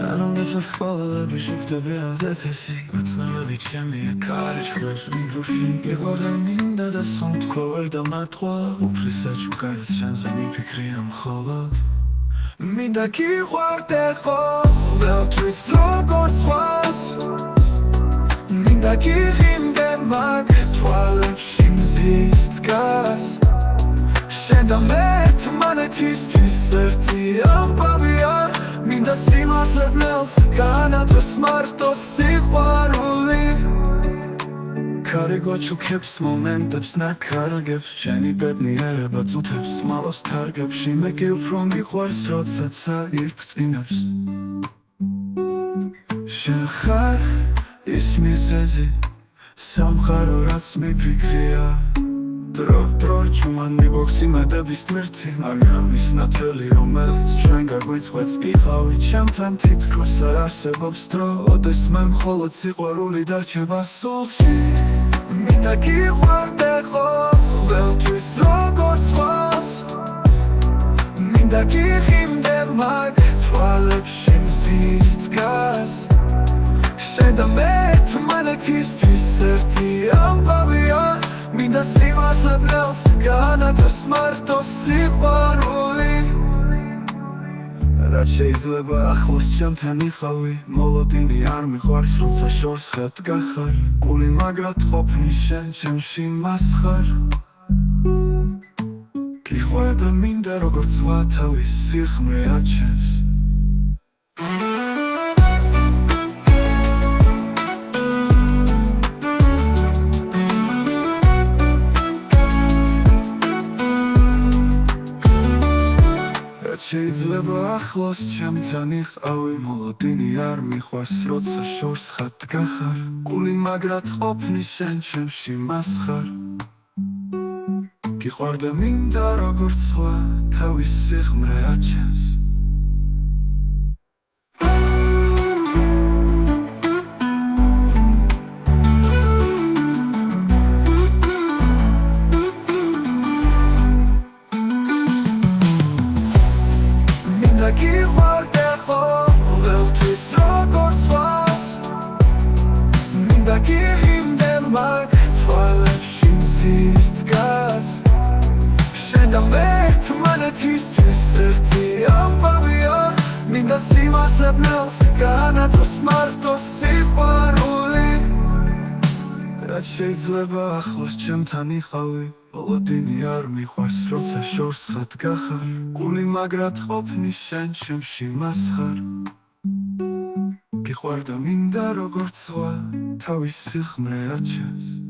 Yanımda fafalı bir şükte beyaz etesi Matnalı bir çemiye karışmış bir ruşi Gevardaninde de sont kovalda matwa Uprisa çukarız şansani pikriyam khalat Midaki huarte kho Leotris rogort swas Midaki himde mag Tualep shimzist gas Shenda mert manetis piserti ampavia Minda simas leblels Ganatos martos sigvaruli Karigo çukeps momentaps nakargeps Sheni bedniereba tuteps malos targeps Shimeki uprom ikhvars rotsatsa irptsinaps Shenkhar ismi sezi Samkharo rats mipikrия Dro čuman mi boksi medebis tmirti Მაგრამ ის ნათელი რომელიც ჩვენ გაგვიცხვեց იყავი ჩემთან თითქოს არ არსებობს დრო ოდეს მე მხოლოდ სიყვარული დარჩება სულში მინდა გიყვარდეყო ყველთვის როგორც ვას მინდა გიღიმდე მაგ თვალებში მზის დგას შენ და მე ერთმანეთისთვის ერთი ამბავია Minda simas leblels Ganatos martos sigvaruli რაც შეიძლება ახლოს ჩემთან იყავი მოლოდინი არ მიყვარს როცა შორს ხედ გახარ გული მაგრად ყოფნის შენ ჩემში მასხარ გიყვარ და მინდა როგორც ვა თავის სიხმრე აჩენს შეიძლება ახლოს ჩემთან იყავი მოლოდინი არ მიყვარს როცა შორს ხედ გახარ გული მაგრად ყოფნის შენ ჩემში მასხარ გიყვარ და მინდა როგორც სხვა თავის სიხმრე აჩენს გიყვარდეყო ყველთვის როგორც ვას მინდა გიღიმდე მაგ თვალებში მზის დგას შენ და მე ერთმანეთისთვის ერთი ამბავია მინდა სიმართლებრელს განათოს მარტოს სიყვარული რაც შეიძლება ახლოს ჩემთან იყავი მოლოდინი არ მიყვარს როცა შორს ხედ გახარ გული მაგრად ყოფნის შენ ჩემში მასხარ გიყვარ და მინდა როგორც სხვა თავის სიხმრე აჩენს